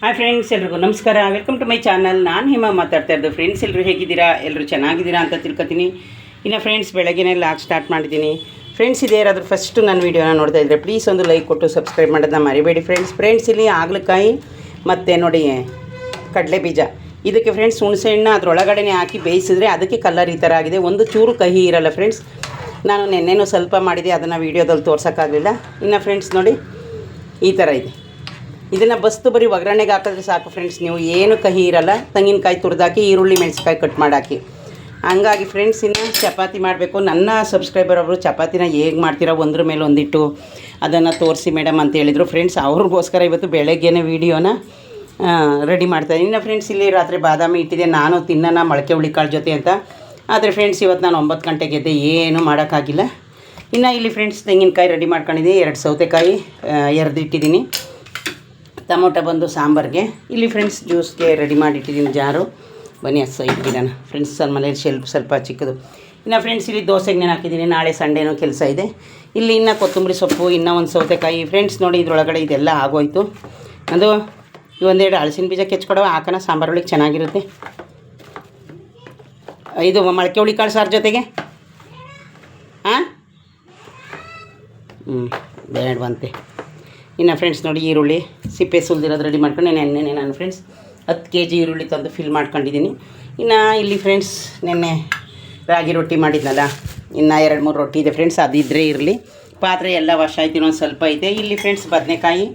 Hi friends, ಎಲ್ರಿಗೂ ನಮಸ್ಕಾರ. Welcome to my channel. ನಾನು ಹಿಮಾ ಮಾತಾಡ್ತಾ ಇರೋದು. ಫ್ರೆಂಡ್ಸ್, ಎಲ್ಲರೂ ಹೇಗಿದ್ದೀರಾ? ಎಲ್ಲರೂ ಚೆನ್ನಾಗಿದ್ದೀರಾ ಅಂತ ತಿಳ್ಕೊತೀನಿ. ಇನ್ನು ಫ್ರೆಂಡ್ಸ್, ಬೆಳಗ್ಗೆನೇ ಲಾಗ್ ಸ್ಟಾರ್ಟ್ ಮಾಡಿದ್ದೀನಿ. ಫ್ರೆಂಡ್ಸ್, ಇದೇ ಯಾರಾದರೂ ಫಸ್ಟು ನನ್ನ ವೀಡಿಯೋನ ನೋಡ್ತಾ ಇದ್ದರೆ ಪ್ಲೀಸ್ ಒಂದು ಲೈಕ್ ಕೊಟ್ಟು ಸಬ್ಸ್ಕ್ರೈಬ್ ಮಾಡೋದನ್ನ ಮರಿಬೇಡಿ ಫ್ರೆಂಡ್ಸ್. ಇಲ್ಲಿ ಹಾಗಲಕಾಯಿ ಮತ್ತು ನೋಡಿ ಕಡಲೆ ಬೀಜ, ಇದಕ್ಕೆ ಫ್ರೆಂಡ್ಸ್ ಹುಣಸೆ ಹಣ್ಣು ಅದರೊಳಗಡೆ ಹಾಕಿ ಬೇಯಿಸಿದ್ರೆ ಅದಕ್ಕೆ ಕಲರ್ ಈ ಥರ ಆಗಿದೆ. ಒಂದು ಚೂರು ಕಹಿ ಇರಲ್ಲ ಫ್ರೆಂಡ್ಸ್. ನಾನು ನೆನ್ನೆನೂ ಸ್ವಲ್ಪ ಮಾಡಿದೆ, ಅದನ್ನು ವೀಡಿಯೋದಲ್ಲಿ ತೋರ್ಸೋಕ್ಕಾಗಲಿಲ್ಲ. ಇನ್ನು ಫ್ರೆಂಡ್ಸ್ ನೋಡಿ, ಈ ಥರ ಇದೆ. ಇದನ್ನು ಬಸ್ತು ಬರೀ ಒಗ್ಗರಣೆಗೆ ಹಾಕಿದ್ರೆ ಸಾಕು ಫ್ರೆಂಡ್ಸ್. ನೀವು ಏನು ಕಹಿ ಇರಲ್ಲ. ತೆಂಗಿನಕಾಯಿ ತುರಿದಾಕಿ, ಈರುಳ್ಳಿ ಮೆಣಸಿನ್ಕಾಯಿ ಕಟ್ ಮಾಡಾಕಿ. ಹಂಗಾಗಿ ಫ್ರೆಂಡ್ಸ್, ಇನ್ನು ಚಪಾತಿ ಮಾಡಬೇಕು. ನನ್ನ ಸಬ್ಸ್ಕ್ರೈಬರ್ ಅವರು ಚಪಾತಿನ ಹೇಗೆ ಮಾಡ್ತೀರಾ ಒಂದ್ರ ಮೇಲೆ ಒಂದಿಟ್ಟು ಅದನ್ನು ತೋರಿಸಿ ಮೇಡಮ್ ಅಂತ ಹೇಳಿದರು ಫ್ರೆಂಡ್ಸ್. ಅವ್ರಿಗೋಸ್ಕರ ಇವತ್ತು ಬೆಳಗ್ಗೆನೇ ವೀಡಿಯೋನ ರೆಡಿ ಮಾಡ್ತಾಯಿದ್ದೀನಿ. ಇನ್ನು ಫ್ರೆಂಡ್ಸ್, ಇಲ್ಲಿ ರಾತ್ರಿ ಬಾದಾಮಿ ಇಟ್ಟಿದೆ, ನಾನು ತಿನ್ನೋಣ ಮೊಳಕೆ ಹುಳಿಕಾಳು ಜೊತೆ ಅಂತ. ಆದರೆ ಫ್ರೆಂಡ್ಸ್, ಇವತ್ತು ನಾನು 9 ಗಂಟೆಗೆ ಎದ್ದೆ, ಏನೂ ಮಾಡೋಕ್ಕಾಗಿಲ್ಲ. ಇನ್ನು ಇಲ್ಲಿ ಫ್ರೆಂಡ್ಸ್, ತೆಂಗಿನಕಾಯಿ ರೆಡಿ ಮಾಡ್ಕೊಂಡಿದ್ದೀನಿ, 2 ಸೌತೆಕಾಯಿ ಎರೆದಿಟ್ಟಿದ್ದೀನಿ, ಟೊಮೊಟೊ ಬಂದು ಸಾಂಬಾರಿಗೆ. ಇಲ್ಲಿ ಫ್ರೆಂಡ್ಸ್, ಜ್ಯೂಸ್ಗೆ ರೆಡಿ ಮಾಡಿಟ್ಟಿದ್ದೀನಿ ಜಾರು. ಬನ್ನಿ ಅದು ಸೈಡ್ ಬಿಡೋಣ ಫ್ರೆಂಡ್ಸ್. ಮನೇಲಿ ಸ್ವಲ್ಪ ಚಿಕ್ಕದು. ಇನ್ನು ಫ್ರೆಂಡ್ಸ್, ಇಲ್ಲಿ ದೋಸೆಗೆ ನಾನು ಹಾಕಿದ್ದೀನಿ, ನಾಳೆ ಸಂಡೇನೂ ಕೆಲಸ ಇದೆ. ಇಲ್ಲಿ ಇನ್ನು ಕೊತ್ತಂಬರಿ ಸೊಪ್ಪು, ಇನ್ನೂ ಒಂದು ಸೌತೆಕಾಯಿ ಫ್ರೆಂಡ್ಸ್. ನೋಡಿ, ಇದರೊಳಗಡೆ ಇದೆಲ್ಲ ಆಗೋಯ್ತು. ಅದು ಒಂದೆರಡು ಹಲಸಿನ ಬೀಜ ಕೆಚ್ಕೊಡೋ ಹಾಕೋಣ, ಸಾಂಬಾರೊಳಗೆ ಚೆನ್ನಾಗಿರುತ್ತೆ. ಇದು ಮೊಳಕೆ ಹುಳಿಕಾಳು ಸಾರು ಜೊತೆಗೆ ಬೇಡವಂತೆ. ಇನ್ನು ಫ್ರೆಂಡ್ಸ್ ನೋಡಿ, ಈರುಳ್ಳಿ ಸಿಪ್ಪೆ ಸುಲಿದಿರೋದು ರೆಡಿ ಮಾಡ್ಕೊಂಡು ನೆನ್ನೆ ನಾನು ಫ್ರೆಂಡ್ಸ್ 10 kg ಈರುಳ್ಳಿ ತಂದು ಫಿಲ್ ಮಾಡ್ಕೊಂಡಿದ್ದೀನಿ. ಇನ್ನು ಇಲ್ಲಿ ಫ್ರೆಂಡ್ಸ್, ನೆನ್ನೆ ರಾಗಿ ರೊಟ್ಟಿ ಮಾಡಿದ್ನಲ್ಲ, ಇನ್ನು 2-3 ರೊಟ್ಟಿ ಇದೆ ಫ್ರೆಂಡ್ಸ್. ಅದಿದ್ದರೆ ಇರಲಿ. ಪಾತ್ರೆ ಎಲ್ಲ ವಾಶ್ ಆಯ್ತು, ಇನ್ನೊಂದು ಸ್ವಲ್ಪ ಇದೆ. ಇಲ್ಲಿ ಫ್ರೆಂಡ್ಸ್, ಬದನೆಕಾಯಿ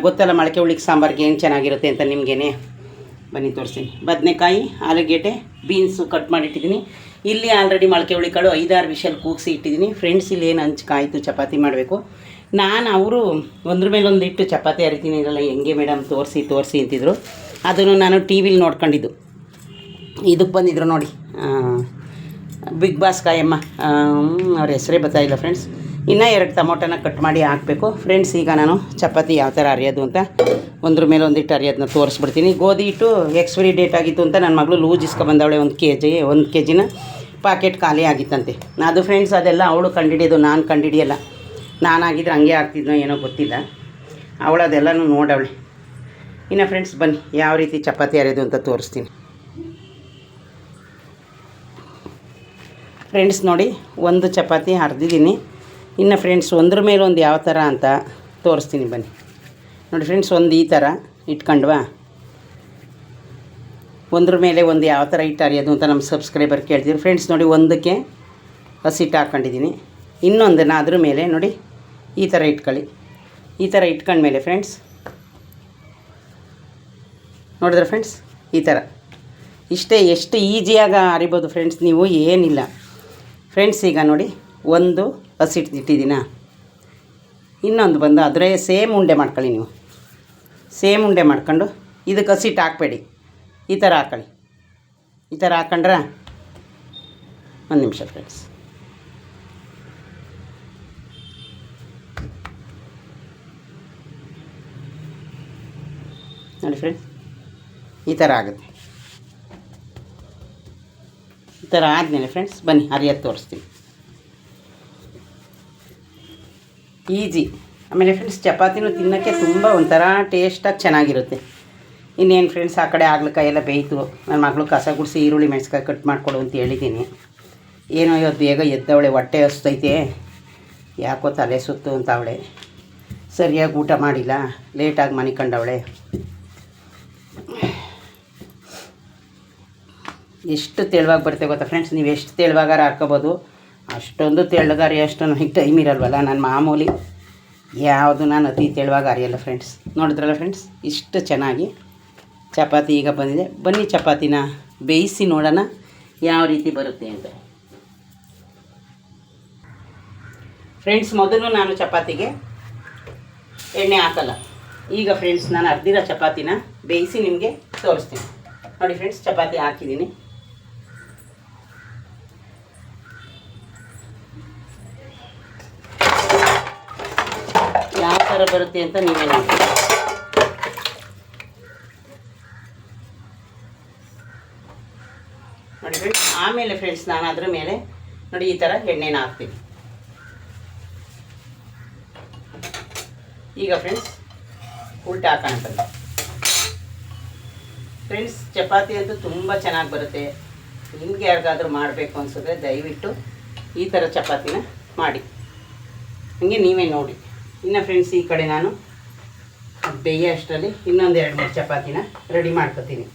ಗೊತ್ತಲ್ಲ ಮೊಳಕೆ ಹುಳಿಗೆ ಸಾಂಬಾರಿಗೆ ಏನು ಚೆನ್ನಾಗಿರುತ್ತೆ ಅಂತ ನಿಮಗೇನೆ. ಬನ್ನಿ ತೋರಿಸ್ತೀನಿ. ಬದನೆಕಾಯಿ, ಆಲೂಗೆಡ್ಡೆ, ಬೀನ್ಸು ಕಟ್ ಮಾಡಿಟ್ಟಿದ್ದೀನಿ. ಇಲ್ಲಿ ಆಲ್ರೆಡಿ ಮೊಳಕೆ ಹುಳಿಕಾಳು 5-6 ವಿಷಲ್ ಕೂಗಿಸಿ ಇಟ್ಟಿದ್ದೀನಿ ಫ್ರೆಂಡ್ಸ್. ಇಲ್ಲಿ ಏನು ಹಂಚ್ಕಾಯ್ತು ಚಪಾತಿ ಮಾಡಬೇಕು. ಅವರು ಒಂದ್ರ ಮೇಲೆ ಒಂದು ಇಟ್ಟು ಚಪಾತಿ ಹರಿತೀನಿ ಇರಲ್ಲ, ಹೆಂಗೆ ಮೇಡಮ್ ತೋರಿಸಿ ಅಂತಿದ್ರು. ಅದನ್ನು ನಾನು ಟಿ ವಿಲಿ ನೋಡ್ಕೊಂಡಿದ್ದು. ಇದಕ್ಕೆ ಬಂದಿದ್ರು ನೋಡಿ, ಬಿಗ್ ಬಾಸ್ ಕಾಯಮ್ಮ, ಅವ್ರ ಹೆಸರೇ ಗೊತ್ತಾಯಿಲ್ಲ ಫ್ರೆಂಡ್ಸ್. ಇನ್ನೂ 2 ಟೊಮೊಟೊನ ಕಟ್ ಮಾಡಿ ಹಾಕಬೇಕು ಫ್ರೆಂಡ್ಸ್. ಈಗ ನಾನು ಚಪಾತಿ ಯಾವ ಥರ ಅರಿಯೋದು ಅಂತ ಒಂದ್ರ ಮೇಲೆ ಒಂದಿಟ್ಟು ಅರಿಯೋದನ್ನ ತೋರಿಸ್ಬಿಡ್ತೀನಿ. ಗೋಧಿ ಹಿಟ್ಟು ಎಕ್ಸ್ಪೈರಿ ಡೇಟ್ ಆಗಿತ್ತು ಅಂತ ನನ್ನ ಮಗಳು ಲೂಸ್ ಇಸ್ಕೊಬಂದವಳೆ. 1 kg ಪಾಕೆಟ್ ಖಾಲಿ ಆಗಿತ್ತಂತೆ. ಅದು ಫ್ರೆಂಡ್ಸ್, ಅದೆಲ್ಲ ಅವಳು ಕಂಡಿಡಿಯೋದು, ನಾನು ಕಂಡಿಡಿಯಲ್ಲ. ನಾನಾಗಿದ್ರೆ ಹಂಗೆ ಆಗ್ತಿದ್ನೋ ಏನೋ ಗೊತ್ತಿಲ್ಲ. ಅವಳು ಅದೆಲ್ಲನೂ ನೋಡವಳೆ. ಇನ್ನು ಫ್ರೆಂಡ್ಸ್, ಬನ್ನಿ ಯಾವ ರೀತಿ ಚಪಾತಿ ಅರೆಯೋದು ಅಂತ ತೋರಿಸ್ತೀನಿ ಫ್ರೆಂಡ್ಸ್. ನೋಡಿ, ಒಂದು ಚಪಾತಿ ಹರಿದಿದ್ದೀನಿ. ಇನ್ನು ಫ್ರೆಂಡ್ಸ್, ಒಂದ್ರ ಮೇಲೆ ಒಂದು ಯಾವ ಥರ ಅಂತ ತೋರಿಸ್ತೀನಿ ಬನ್ನಿ. ನೋಡಿ ಫ್ರೆಂಡ್ಸ್, ಒಂದು ಈ ಥರ ಇಟ್ಕೊಂಡ್ವಾ, ಒಂದ್ರ ಮೇಲೆ ಒಂದು ಯಾವ ಥರ ಇಟ್ಟು ಅರಿಯೋದು ಅಂತ ನಮ್ಮ ಸಬ್ಸ್ಕ್ರೈಬರ್ ಕೇಳ್ತಿದ್ರು ಫ್ರೆಂಡ್ಸ್. ನೋಡಿ, ಒಂದಕ್ಕೆ ಹಸಿಟ್ಟು ಹಾಕ್ಕೊಂಡಿದ್ದೀನಿ, ಇನ್ನೊಂದನ್ನು ಅದ್ರ ಮೇಲೆ ನೋಡಿ ಈ ಥರ ಇಟ್ಕೊಳ್ಳಿ. ಈ ಥರ ಇಟ್ಕೊಂಡ್ಮೇಲೆ ಫ್ರೆಂಡ್ಸ್, ನೋಡಿದ್ರೆ ಫ್ರೆಂಡ್ಸ್, ಈ ಥರ ಇಷ್ಟೇ. ಎಷ್ಟು ಈಸಿಯಾಗಿ ಅರಿಬೋದು ಫ್ರೆಂಡ್ಸ್, ನೀವು ಏನಿಲ್ಲ ಫ್ರೆಂಡ್ಸ್. ಈಗ ನೋಡಿ, ಒಂದು ಹಸಿಟ್ಟು ಇಟ್ಟಿದ್ದೀನ, ಇನ್ನೊಂದು ಬಂದು ಅದರೇ ಸೇಮ್ ಉಂಡೆ ಮಾಡ್ಕೊಳ್ಳಿ. ನೀವು ಸೇಮ್ ಉಂಡೆ ಮಾಡ್ಕೊಂಡು ಇದಕ್ಕೆ ಹಸಿಟ್ಟು ಹಾಕಬೇಡಿ, ಈ ಥರ ಹಾಕ್ಕೊಳ್ಳಿ. ಈ ಥರ ಹಾಕೊಂಡ್ರೆ ಒಂದು ನಿಮಿಷ ಫ್ರೆಂಡ್ಸ್. ನೋಡಿ ಫ್ರೆಂಡ್ಸ್, ಈ ಥರ ಆಗುತ್ತೆ. ಈ ಥರ ಆದಮೇಲೆ ಫ್ರೆಂಡ್ಸ್, ಬನ್ನಿ ಅರಿಯೋದು ತೋರಿಸ್ತೀನಿ. ಈಜಿ. ಆಮೇಲೆ ಫ್ರೆಂಡ್ಸ್, ಚಪಾತಿನೂ ತಿನ್ನೋಕ್ಕೆ ತುಂಬ ಒಂಥರ ಟೇಸ್ಟಾಗಿ ಚೆನ್ನಾಗಿರುತ್ತೆ. ಇನ್ನೇನು ಫ್ರೆಂಡ್ಸ್, ಆ ಕಡೆ ಹಾಗಲಕಾಯಿ ಎಲ್ಲ ಬೇಯಿತು. ನನ್ನ ಮಗಳು ಕಸ ಗುಡಿಸಿ ಈರುಳ್ಳಿ ಮೆಣಸಿನ್ಕಾಯಿ ಕಟ್ ಮಾಡಿಕೊಡು ಅಂತ ಹೇಳಿದ್ದೀನಿ. ಏನೋ ಇವತ್ತು ಬೇಗ ಎದ್ದವಳೆ, ಹೊಟ್ಟೆ ಹಸ್ತೈತೆ, ಯಾಕೋ ತಲೆ ಸುತ್ತು ಅಂತ ಅವಳೆ. ಸರಿಯಾಗಿ ಊಟ ಮಾಡಿಲ್ಲ, ಲೇಟಾಗಿ ಮನೆ ಕಂಡವಳೆ. ಎಷ್ಟು ತೆಳುವಾಗಿ ಬರುತ್ತೆ ಗೊತ್ತಾ ಫ್ರೆಂಡ್ಸ್. ನೀವು ಎಷ್ಟು ತೆಳುವಾಗಾರ ಹಾಕ್ಕೋಬೋದು. ಅಷ್ಟೊಂದು ತೆಳ್ಳಗಾರಿ ಅಷ್ಟು ನನಗೆ ಟೈಮ್ ಇರಲ್ವಲ್ಲ. ನಾನು ಮಾಮೂಲಿ ಯಾವುದು ನಾನು ಅತಿ ತೆಳುವಾಗಿ ಅರಿಯಲ್ಲ ಫ್ರೆಂಡ್ಸ್. ನೋಡಿದ್ರಲ್ಲ ಫ್ರೆಂಡ್ಸ್, ಇಷ್ಟು ಚೆನ್ನಾಗಿ ಚಪಾತಿ ಈಗ ಬಂದಿದೆ. ಬನ್ನಿ ಚಪಾತಿನ ಬೇಯಿಸಿ ನೋಡೋಣ ಯಾವ ರೀತಿ ಬರುತ್ತೆ ಅಂತ ಫ್ರೆಂಡ್ಸ್. ಮೊದಲು ನಾನು ಚಪಾತಿಗೆ ಎಣ್ಣೆ ಹಾಕಲ್ಲ. ಈಗ ಫ್ರೆಂಡ್ಸ್, ನಾನು ಅರ್ದಿರೋ ಚಪಾತಿನ ಬೇಯಿಸಿ ನಿಮಗೆ ತೋರಿಸ್ತೀನಿ. ನೋಡಿ ಫ್ರೆಂಡ್ಸ್, ಚಪಾತಿ ಹಾಕಿದ್ದೀನಿ. ಯಾವ ಥರ ಬರುತ್ತೆ ಅಂತ ನೀವೇ ನೋಡಿ. ನೋಡಿ ಫ್ರೆಂಡ್ಸ್, ಆಮೇಲೆ ಫ್ರೆಂಡ್ಸ್, ನಾನು ಅದ್ರ ಮೇಲೆ ನೋಡಿ ಈ ಥರ ಎಣ್ಣೆನ ಹಾಕ್ತೀನಿ. ಈಗ ಫ್ರೆಂಡ್ಸ್, ಉಲ್ಟಾ ಹಾಕೋಣ ಬನ್ನಿ. ಫ್ರೆಂಡ್ಸ್ ಚಪಾತಿ ಅಂತೂ ತುಂಬ ಚೆನ್ನಾಗಿ ಬರುತ್ತೆ. ನಿಮ್ಗೆ ಯಾರಿಗಾದ್ರೂ ಮಾಡಬೇಕು ಅನಿಸಿದ್ರೆ ದಯವಿಟ್ಟು ಈ ಥರ ಚಪಾತಿನ ಮಾಡಿ, ಹಂಗೆ ನೀವೇ ನೋಡಿ. ಇನ್ನು ಫ್ರೆಂಡ್ಸ್ ಈ ಕಡೆ ನಾನು ಬೇಯ ಅಷ್ಟರಲ್ಲಿ ಇನ್ನೊಂದು 2-3 ಚಪಾತಿನ ರೆಡಿ ಮಾಡ್ಕೊತೀನಿ.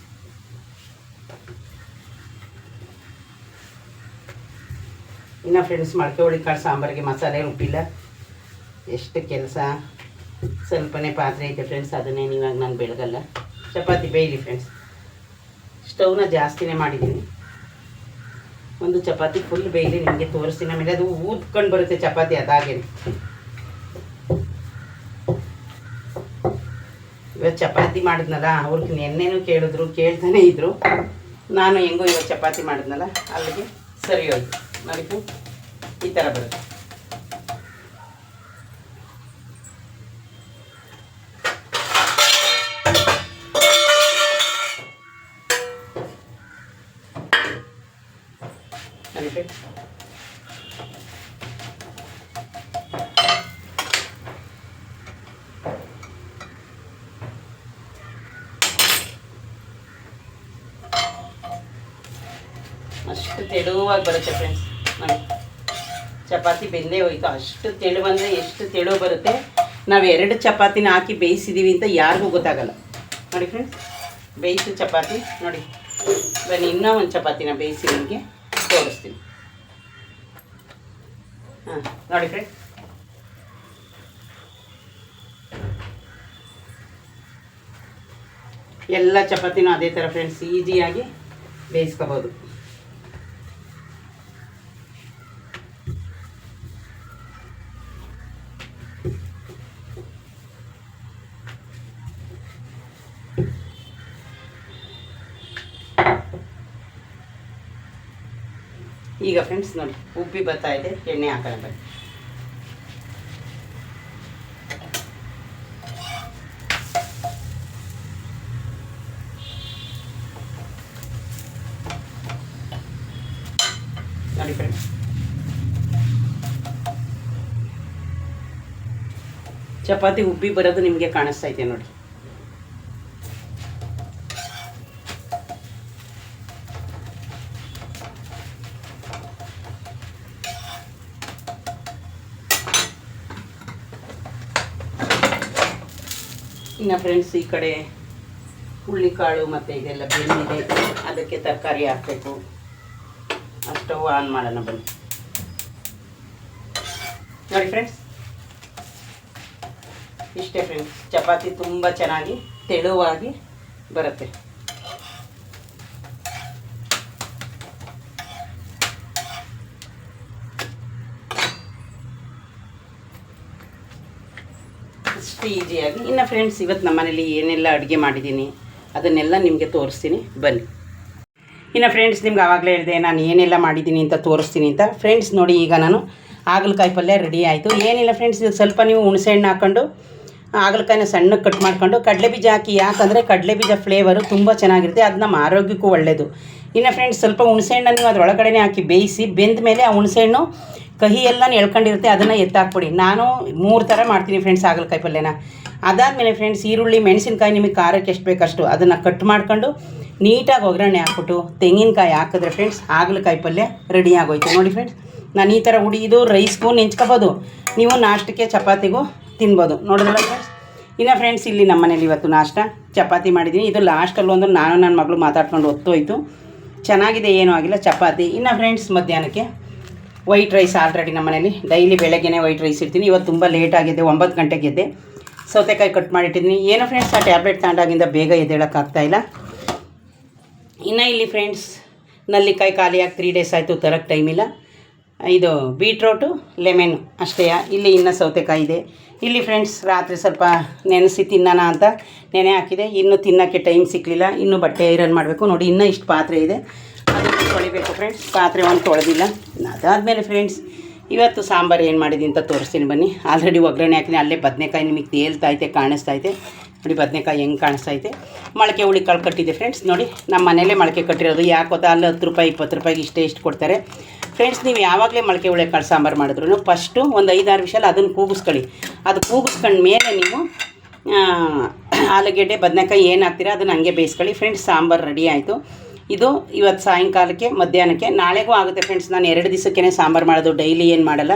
ಇನ್ನು ಫ್ರೆಂಡ್ಸ್ ಮೊಳಕೆ ಹುರುಳಿಕಾಳು ಸಾಂಬಾರಿಗೆ ಮಸಾಲೆ ರುಬ್ಬಿಲ್ಲ, ಎಷ್ಟು ಕೆಲಸ. ಸ್ವಲ್ಪನೇ ಪಾತ್ರೆ ಐತೆ ಫ್ರೆಂಡ್ಸ್, ಅದನ್ನೇ ಇವಾಗ ನಾನು ಬೆಳಗಲ್ಲ. ಚಪಾತಿ ಬೇಯಲಿ ಫ್ರೆಂಡ್ಸ್. ಸ್ಟವ್ನ ಜಾಸ್ತಿನೇ ಮಾಡಿದ್ದೀನಿ. ಒಂದು ಚಪಾತಿ ಫುಲ್ ಬೇಯಲಿ, ನಿಮಗೆ ತೋರಿಸ್ತೀನಿ. ಆಮೇಲೆ ಅದು ಊದ್ಕೊಂಡು ಬರುತ್ತೆ ಚಪಾತಿ, ಅದಾಗೇನೆ. ಇವತ್ತು ಚಪಾತಿ ಮಾಡಿದ್ನಲ್ಲ, ಅವ್ರಿಗೆ ನೆನ್ನೆನೂ ಕೇಳಿದ್ರು, ಕೇಳ್ತಾನೆ ಇದ್ದರು. ನಾನು ಹೆಂಗೋ ಇವತ್ತು ಚಪಾತಿ ಮಾಡಿದ್ನಲ್ಲ, ಅಲ್ಲಿಗೆ ಸರಿ ಹೋಯ್ತು. ನೋಡಿ ಈ ಥರ ಬರುತ್ತೆ. ಅಷ್ಟು ತೆಳುವಾಗಿ ಬರುತ್ತೆ ಫ್ರೆಂಡ್ಸ್. ನೋಡಿ ಚಪಾತಿ ಬೆಂದೇ ಹೋಯ್ತು. ಅಷ್ಟು ತೆಳು ಬಂದರೆ ಎಷ್ಟು ತೆಳು ಬರುತ್ತೆ. ನಾವು 2 ಚಪಾತಿನ ಹಾಕಿ ಬೇಯಿಸಿದ್ದೀವಿ ಅಂತ ಯಾರಿಗೂ ಗೊತ್ತಾಗಲ್ಲ. ನೋಡಿ ಫ್ರೆಂಡ್ಸ್, ಬೇಯಿಸು ಚಪಾತಿ ನೋಡಿ. ಬನ್ನಿ ಇನ್ನೂ ಒಂದು ಚಪಾತಿನ ಬೇಯಿಸಿ ನಿಮಗೆ ತೋರಿಸ್ತೀನಿ. ನೋಡಿ ಫ್ರೆಂಡ್ಸ್, ಎಲ್ಲ ಚಪಾತಿನೂ ಅದೇ ಥರ ಫ್ರೆಂಡ್ಸ್, ಈಸಿಯಾಗಿ ಬೇಯಿಸ್ಕೋಬೋದು. ಈಗ ಫ್ರೆಂಡ್ಸ್ ನೋಡಿ ಉಬ್ಬಿ ಬರ್ತಾ ಇದೆ, ಎಣ್ಣೆ ಹಾಕೋಣ ಬನ್ನಿ. ನೋಡಿ ಫ್ರೆಂಡ್ಸ್, ಚಪಾತಿ ಉಬ್ಬಿ ಬರೋದು ನಿಮಗೆ ಕಾಣಿಸ್ತಾ ಇದೆ ನೋಡಿ. ಇನ್ನು ಫ್ರೆಂಡ್ಸ್ ಈ ಕಡೆ ಹುರುಳಿಕಾಳು ಮತ್ತು ಇದೆಲ್ಲ ಬೆಂದಿದೆ, ಅದಕ್ಕೆ ತರಕಾರಿ ಹಾಕಬೇಕು. ಸ್ಟವ್ ಆನ್ ಮಾಡೋಣ ಬನ್ನಿ. ನೋಡಿ ಫ್ರೆಂಡ್ಸ್, ಇಷ್ಟೇ ಫ್ರೆಂಡ್ಸ್, ಚಪಾತಿ ತುಂಬ ಚೆನ್ನಾಗಿ ತೆಳುವಾಗಿ ಬರುತ್ತೆ. ಅಷ್ಟು ಈಸಿಯಾಗಿ. ಇನ್ನು ಫ್ರೆಂಡ್ಸ್ ಇವತ್ತು ನಮ್ಮ ಮನೇಲಿ ಏನೆಲ್ಲ ಅಡುಗೆ ಮಾಡಿದ್ದೀನಿ ಅದನ್ನೆಲ್ಲ ನಿಮಗೆ ತೋರಿಸ್ತೀನಿ ಬನ್ನಿ. ಇನ್ನು ಫ್ರೆಂಡ್ಸ್ ನಿಮ್ಗೆ ಆವಾಗಲೇ ಹೇಳಿದೆ ನಾನು ಏನೆಲ್ಲ ಮಾಡಿದ್ದೀನಿ ಅಂತ ತೋರಿಸ್ತೀನಿ ಅಂತ. ಫ್ರೆಂಡ್ಸ್ ನೋಡಿ, ಈಗ ನಾನು ಹಾಗಲಕಾಯಿ ಪಲ್ಯ ರೆಡಿ ಆಯಿತು. ಏನಿಲ್ಲ ಫ್ರೆಂಡ್ಸ್, ಇದು ಸ್ವಲ್ಪ ನೀವು ಹುಣಸೆಹಣ್ಣು ಹಾಕ್ಕೊಂಡು ಹಾಗಲಕಾಯಿನ ಸಣ್ಣಗೆ ಕಟ್ ಮಾಡ್ಕೊಂಡು ಕಡಲೆಬೀಜ ಹಾಕಿ, ಯಾಕಂದರೆ ಕಡಲೆಬೀಜ ಫ್ಲೇವರು ತುಂಬ ಚೆನ್ನಾಗಿರುತ್ತೆ, ಅದು ನಮ್ಮ ಆರೋಗ್ಯಕ್ಕೂ ಒಳ್ಳೆಯದು. ಇನ್ನು ಫ್ರೆಂಡ್ಸ್ ಸ್ವಲ್ಪ ಹುಣಸೆಹಣ್ಣು ನೀವು ಅದರೊಳಗಡೆ ಹಾಕಿ ಬೇಯಿಸಿ, ಬೆಂದ ಮೇಲೆ ಆ ಹುಣಸೆಹಣ್ಣು ಕಹಿ ಎಲ್ಲ ಎಳ್ಕೊಂಡಿರುತ್ತೆ, ಅದನ್ನು ಎತ್ತಾಕ್ಬಿಡಿ. ನಾನು 3 ಥರ ಮಾಡ್ತೀನಿ ಫ್ರೆಂಡ್ಸ್ ಹಾಗಲಕಾಯಿ ಪಲ್ಯನ. ಅದಾದಮೇಲೆ ಫ್ರೆಂಡ್ಸ್ ಈರುಳ್ಳಿ ಮೆಣಸಿನ್ಕಾಯಿ ನಿಮಗೆ ಖಾರಕ್ಕೆ ಎಷ್ಟು ಬೇಕಷ್ಟು ಅದನ್ನು ಕಟ್ ಮಾಡ್ಕೊಂಡು ನೀಟಾಗಿ ಒಗ್ಗರಣೆ ಹಾಕ್ಬಿಟ್ಟು ತೆಂಗಿನಕಾಯಿ ಹಾಕಿದ್ರೆ ಫ್ರೆಂಡ್ಸ್ ಹಾಗಲಕಾಯಿ ಪಲ್ಯ ರೆಡಿ ಆಗೋಯ್ತು. ನೋಡಿ ಫ್ರೆಂಡ್ಸ್, ನಾನು ಈ ಥರ ಇದು ರೈಸ್ಗೂ ನೆಂಚ್ಕೋಬೋದು, ನೀವು ನಾಷ್ಟಕ್ಕೆ ಚಪಾತಿಗೂ ತಿನ್ಬೋದು. ನೋಡಿದ್ರಲ್ಲ ಫ್ರೆಂಡ್ಸ್. ಇನ್ನು ಫ್ರೆಂಡ್ಸ್ ಇಲ್ಲಿ ನಮ್ಮ ಮನೇಲಿ ಇವತ್ತು ನಾಷ್ಟ ಚಪಾತಿ ಮಾಡಿದ್ದೀನಿ. ಇದು ಲಾಸ್ಟಲ್ಲಿ ಒಂದು ನಾನು ನನ್ನ ಮಗಳು ಮಾತಾಡ್ಕೊಂಡು ಹೊತ್ತೋಯ್ತು, ಚೆನ್ನಾಗಿದೆ, ಏನೂ ಆಗಿಲ್ಲ ಚಪಾತಿ. ಇನ್ನು ಫ್ರೆಂಡ್ಸ್ ಮಧ್ಯಾಹ್ನಕ್ಕೆ ವೈಟ್ ರೈಸ್. ಆಲ್ರೆಡಿ ನಮ್ಮ ಮನೇಲಿ ಡೈಲಿ ಬೆಳಗ್ಗೆನೇ ವೈಟ್ ರೈಸ್ ಇರ್ತೀನಿ. ಇವತ್ತು ತುಂಬ ಲೇಟ್ ಆಗಿದೆ, 9 ಗಂಟೆಗೆ ಎದ್ದೆ. ಸೌತೆಕಾಯಿ ಕಟ್ ಮಾಡಿಟ್ಟಿದ್ದೀನಿ. ಏನೋ ಫ್ರೆಂಡ್ಸ್, ಆ ಟ್ಯಾಬ್ಲೆಟ್ ತಗೊಂಡಾಗಿಂದ ಬೇಗ ಎದ್ದೇಳೋಕ್ಕಾಗ್ತಾಯಿಲ್ಲ. ಇನ್ನು ಇಲ್ಲಿ ಫ್ರೆಂಡ್ಸ್ ನಲ್ಲಿಕಾಯಿ ಖಾಲಿಯಾಗಿ 3 ಡೇಸ್ ಆಯಿತು, ತರೋಕ್ಕೆ ಟೈಮಿಲ್ಲ. ಇದು ಬೀಟ್ರೋಟು ಲೆಮೆನು ಅಷ್ಟೇ. ಇಲ್ಲಿ ಇನ್ನು ಸೌತೆಕಾಯಿ ಇದೆ. ಇಲ್ಲಿ ಫ್ರೆಂಡ್ಸ್ ರಾತ್ರಿ ಸ್ವಲ್ಪ ನೆನೆಸಿ ತಿನ್ನೋಣ ಅಂತ ನೆನೆ ಹಾಕಿದೆ, ಇನ್ನೂ ತಿನ್ನೋಕ್ಕೆ ಟೈಮ್ ಸಿಕ್ಕಲಿಲ್ಲ. ಇನ್ನೂ ಬಟ್ಟೆ ಐರನ್ ಮಾಡಬೇಕು. ನೋಡಿ ಇನ್ನೂ ಇಷ್ಟು ಪಾತ್ರೆ ಇದೆ, ಅದನ್ನು ತೊಳಿಬೇಕು ಫ್ರೆಂಡ್ಸ್. ಪಾತ್ರೆ ಒಂದು ತೊಳೆದಿಲ್ಲ. ಅದಾದಮೇಲೆ ಫ್ರೆಂಡ್ಸ್ ಇವತ್ತು ಸಾಂಬಾರು ಏನು ಮಾಡಿದ್ದೀನಿ ಅಂತ ತೋರಿಸ್ತೀನಿ ಬನ್ನಿ. ಆಲ್ರೆಡಿ ಒಗ್ಗರಣೆ ಹಾಕಿನಿ. ಅಲ್ಲೇ ಬದನೆಕಾಯಿ ನಿಮಗೆ ತೇಲ್ತೈತೆ, ಕಾಣಿಸ್ತೈತೆ ನೋಡಿ. ಬದನೆಕಾಯಿ ಹೆಂಗೆ ಕಾಣಿಸ್ತೈತೆ. ಮೊಳಕೆ ಹುರುಳಿಕಾಳು ಕಟ್ಟಿದೆ ಫ್ರೆಂಡ್ಸ್. ನೋಡಿ ನಮ್ಮ ಮನೇಲೇ ಮೊಳಕೆ ಕಟ್ಟಿರೋದು. ಯಾಕೆ ಗೊತ್ತಾ, ಅಲ್ಲಿ 10 ರೂಪಾಯಿ 20 ರೂಪಾಯಿಗೆ ಇಷ್ಟು ಕೊಡ್ತಾರೆ ಫ್ರೆಂಡ್ಸ್. ನೀವು ಯಾವಾಗಲೇ ಮೊಳಕೆ ಹುರುಳಿಕಾಳು ಸಾಂಬಾರು ಮಾಡಿದ್ರು ಫಸ್ಟು ಒಂದು 5-6 ವಿಷಲ್ ಅದನ್ನು ಕೂಗಿಸ್ಕೊಳ್ಳಿ. ಅದು ಕೂಗಿಸ್ಕೊಂಡ ಮೇಲೆ ನೀವು ಆಲೂಗೆಡ್ಡೆ ಬದನೆಕಾಯಿ ಏನು ಹಾಕ್ತೀರಾ ಅದನ್ನು ಹಂಗೆ ಬೇಯಿಸ್ಕೊಳ್ಳಿ ಫ್ರೆಂಡ್ಸ್. ಸಾಂಬಾರು ರೆಡಿ ಆಯಿತು. ಇದು ಇವತ್ತು ಸಾಯಂಕಾಲಕ್ಕೆ ಮಧ್ಯಾಹ್ನಕ್ಕೆ, ನಾಳೆಗೂ ಆಗುತ್ತೆ ಫ್ರೆಂಡ್ಸ್. ನಾನು 2 ದಿವಸಕ್ಕೇ ಸಾಂಬಾರು ಮಾಡೋದು, ಡೈಲಿ ಏನು ಮಾಡಲ್ಲ.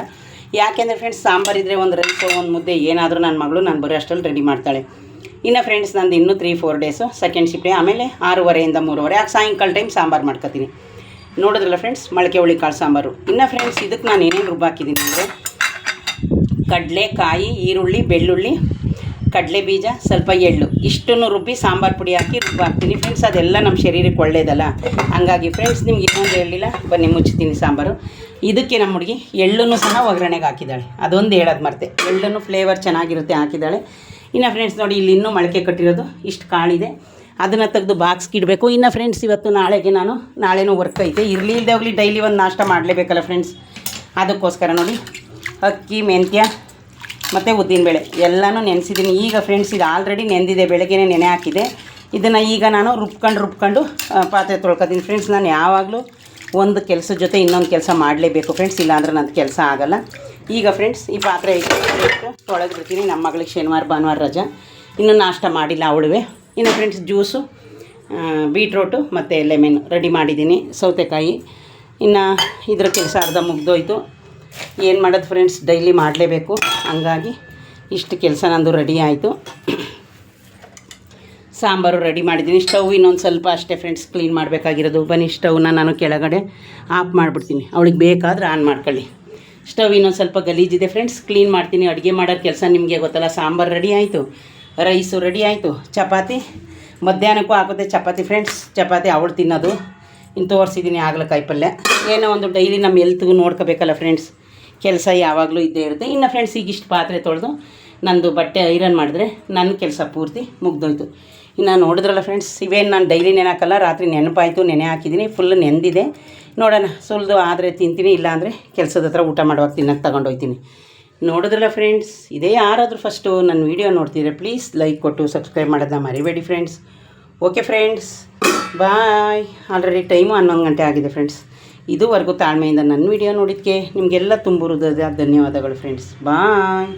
ಯಾಕೆಂದರೆ ಫ್ರೆಂಡ್ಸ್ ಸಾಂಬಾರು ಇದ್ದರೆ ಒಂದು ರೈಸು ಒಂದು ಮುದ್ದೆ ಏನಾದರೂ ನನ್ನ ಮಗಳು ನಾನು ಬರೋ ಅಷ್ಟರಲ್ಲಿ ರೆಡಿ ಮಾಡ್ತಾಳೆ. ಇನ್ನು ಫ್ರೆಂಡ್ಸ್ ನಂದು ಇನ್ನೂ 3-4 ಡೇಸು ಸೆಕೆಂಡ್ ಶಿಫ್ಟೇ. ಆಮೇಲೆ 6:30ಇಂದ 3:30 ಆಗ ಸಾಯಂಕಾಲ ಟೈಮ್ ಸಾಂಬಾರು ಮಾಡ್ಕೊತೀನಿ. ನೋಡಿದ್ರಲ್ಲ ಫ್ರೆಂಡ್ಸ್ ಮೊಳಕೆ ಹುಳಿಕಾಳು ಸಾಂಬಾರು. ಇನ್ನು ಫ್ರೆಂಡ್ಸ್ ಇದಕ್ಕೆ ನಾನು ಏನೇನು ರುಬ್ಬಾಕಿದ್ದೀನಿ ಅಂದರೆ ಕಡಲೆಕಾಯಿ, ಈರುಳ್ಳಿ, ಬೆಳ್ಳುಳ್ಳಿ, ಕಡಲೆ ಬೀಜ, ಸ್ವಲ್ಪ ಎಳ್ಳು ಇಷ್ಟನ್ನು ರುಬ್ಬಿ ಸಾಂಬಾರು ಪುಡಿ ಹಾಕಿ ರುಬ್ಬಾಕ್ತೀನಿ ಫ್ರೆಂಡ್ಸ್. ಅದೆಲ್ಲ ನಮ್ಮ ಶರೀರಕ್ಕೆ ಒಳ್ಳೆಯದಲ್ಲ. ಹಂಗಾಗಿ ಫ್ರೆಂಡ್ಸ್ ನಿಮ್ಗೆ ಇನ್ನೊಂದು ಹೇಳಿಲ್ಲ, ಬನ್ನಿ ಮುಚ್ತೀನಿ ಸಾಂಬಾರು. ಇದಕ್ಕೆ ನಮ್ಮ ಹುಡುಗಿ ಎಳ್ಳನ್ನು ಸಹ ಒಗ್ಗರಣೆಗೆ ಹಾಕಿದ್ದಾಳೆ. ಅದೊಂದು ಹೇಳೋದು ಮರ್ತೆ, ಎಳ್ಳನ್ನು ಫ್ಲೇವರ್ ಚೆನ್ನಾಗಿರುತ್ತೆ ಹಾಕಿದ್ದಾಳೆ. ಇನ್ನು ಫ್ರೆಂಡ್ಸ್ ನೋಡಿ ಇಲ್ಲಿ ಇನ್ನೂ ಮೊಳಕೆ ಕಟ್ಟಿರೋದು ಇಷ್ಟು ಕಾಳಿದೆ, ಅದನ್ನು ತೆಗೆದು ಬಾಕ್ಸ್ಗೆ ಇಡಬೇಕು. ಇನ್ನು ಫ್ರೆಂಡ್ಸ್ ಇವತ್ತು ನಾಳೆನೂ ವರ್ಕ್ ಐತೆ. ಇರಲಿ ಇಲ್ಲದೆ ಹೋಗಲಿ ಡೈಲಿ ಒಂದು ನಾಷ್ಟ ಮಾಡಲೇಬೇಕಲ್ಲ ಫ್ರೆಂಡ್ಸ್. ಅದಕ್ಕೋಸ್ಕರ ನೋಡಿ ಅಕ್ಕಿ, ಮೆಂತ್ಯ ಮತ್ತು ಉದ್ದಿನಬೇಳೆ ಎಲ್ಲನೂ ನೆನೆಸಿದ್ದೀನಿ. ಈಗ ಫ್ರೆಂಡ್ಸ್ ಇದು ಆಲ್ರೆಡಿ ನೆಂದಿದೆ, ಬೆಳಗ್ಗೆನೇ ನೆನೆ ಹಾಕಿದೆ. ಇದನ್ನು ಈಗ ನಾನು ರುಬ್ಕೊಂಡು ಪಾತ್ರೆ ತೊಳ್ಕೊತೀನಿ ಫ್ರೆಂಡ್ಸ್. ನಾನು ಯಾವಾಗಲೂ ಒಂದು ಕೆಲಸದ ಜೊತೆ ಇನ್ನೊಂದು ಕೆಲಸ ಮಾಡಲೇಬೇಕು ಫ್ರೆಂಡ್ಸ್, ಇಲ್ಲಾಂದ್ರೆ ನನ್ನ ಕೆಲಸ ಆಗೋಲ್ಲ. ಈಗ ಫ್ರೆಂಡ್ಸ್ ಈ ಪಾತ್ರೆ ತೊಳೆದ್ಬಿಡ್ತೀನಿ. ನಮ್ಮ ಮಗಳಿಗೆ ಶನಿವಾರ ಭಾನುವಾರ ರಜಾ, ಇನ್ನೂ ನಾಷ್ಟ ಮಾಡಿಲ್ಲ ಅವಳುವೆ. ಇನ್ನು ಫ್ರೆಂಡ್ಸ್ ಜ್ಯೂಸು, ಬೀಟ್ರೋಟು ಮತ್ತು ಲೆಮನ್ ರೆಡಿ ಮಾಡಿದ್ದೀನಿ. ಸೌತೆಕಾಯಿ ಇನ್ನು ಇದ್ರ ಕೆಲಸ ಅರ್ಧ ಮುಗ್ದೋಯ್ತು. ಏನು ಮಾಡೋದು ಫ್ರೆಂಡ್ಸ್, ಡೈಲಿ ಮಾಡಲೇಬೇಕು. ಹಂಗಾಗಿ ಇಷ್ಟು ಕೆಲಸ ನಂದು ರೆಡಿ ಆಯಿತು. ಸಾಂಬಾರು ರೆಡಿ ಮಾಡಿದ್ದೀನಿ. ಸ್ಟವ್ ಇನ್ನೊಂದು ಸ್ವಲ್ಪ ಅಷ್ಟೇ ಫ್ರೆಂಡ್ಸ್ ಕ್ಲೀನ್ ಮಾಡಬೇಕಾಗಿರೋದು. ಬನ್ನಿ ಸ್ಟವ್ನ ನಾನು ಕೆಳಗಡೆ ಆಫ್ ಮಾಡಿಬಿಡ್ತೀನಿ, ಅವಳಿಗೆ ಬೇಕಾದ್ರೆ ಆನ್ ಮಾಡ್ಕೊಳ್ಳಿ. ಸ್ಟವ್ ಇನ್ನೊಂದು ಸ್ವಲ್ಪ ಗಲೀಜಿದೆ ಫ್ರೆಂಡ್ಸ್, ಕ್ಲೀನ್ ಮಾಡ್ತೀನಿ. ಅಡುಗೆ ಮಾಡೋರ ಕೆಲಸ ನಿಮಗೆ ಗೊತ್ತಲ್ಲ. ಸಾಂಬಾರು ರೆಡಿ ಆಯಿತು, ರೈಸು ರೆಡಿ ಆಯಿತು, ಚಪಾತಿ ಮಧ್ಯಾಹ್ನಕ್ಕೂ ಹಾಕುತ್ತೆ ಚಪಾತಿ ಫ್ರೆಂಡ್ಸ್. ಚಪಾತಿ ಅವಳು ತಿನ್ನೋದು. ಇನ್ನು ತೋರಿಸಿದ್ದೀನಿ ಹಾಗಲಕಾಯಿ ಪಲ್ಯ. ಏನೋ ಒಂದು ಡೈಲಿ ನಮ್ಮ ಹೆಲ್ತ್ಗೂ ನೋಡ್ಕೋಬೇಕಲ್ಲ ಫ್ರೆಂಡ್ಸ್, ಕೆಲಸ ಯಾವಾಗಲೂ ಇದ್ದೇ ಇರುತ್ತೆ. ಇನ್ನು ಫ್ರೆಂಡ್ಸ್ ಈಗ ಇಷ್ಟು ಪಾತ್ರೆ ತೊಳೆದು ನಂದು ಬಟ್ಟೆ ಐರನ್ ಮಾಡಿದ್ರೆ ನನ್ನ ಕೆಲಸ ಪೂರ್ತಿ ಮುಗ್ದೋಯ್ತು. ಇನ್ನು ನೋಡಿದ್ರಲ್ಲ ಫ್ರೆಂಡ್ಸ್, ಇವೇನು ನಾನು ಡೈಲಿ ನೆನೆ ಹಾಕಲ್ಲ, ರಾತ್ರಿ ನೆನಪಾಯಿತು ನೆನೆ ಹಾಕಿದ್ದೀನಿ. ಫುಲ್ ನೆಂದಿದೆ. ನೋಡೋಣ ಸುಲಿದು ಆದರೆ ತಿಂತೀನಿ, ಇಲ್ಲ ಅಂದರೆ ಕೆಲಸದ ಹತ್ರ ಊಟ ಮಾಡುವಾಗ ತಿನ್ನೋಕ್ಕೆ ತಗೊಂಡೋಗ್ತೀನಿ. ನೋಡಿದ್ರಲ್ಲ ಫ್ರೆಂಡ್ಸ್, ಇದೇ ಯಾರಾದರೂ ಫಸ್ಟು ನನ್ನ ವೀಡಿಯೋ ನೋಡ್ತಿದ್ರೆ ಪ್ಲೀಸ್ ಲೈಕ್ ಕೊಟ್ಟು ಸಬ್ಸ್ಕ್ರೈಬ್ ಮಾಡೋದನ್ನ ಮರಿಬೇಡಿ ಫ್ರೆಂಡ್ಸ್. ಓಕೆ ಫ್ರೆಂಡ್ಸ್, ಬಾಯ್. ಆಲ್ರೆಡಿ ಟೈಮು 11 ಗಂಟೆ ಆಗಿದೆ ಫ್ರೆಂಡ್ಸ್. ಇದುವರೆಗೂ ತಾಳ್ಮೆಯಿಂದ ನನ್ನ ವೀಡಿಯೋ ನೋಡಿದ್ದಕ್ಕೆ ನಿಮಗೆಲ್ಲ ತುಂಬ ಹೃದಯದ ಧನ್ಯವಾದಗಳು ಫ್ರೆಂಡ್ಸ್. ಬಾಯ್.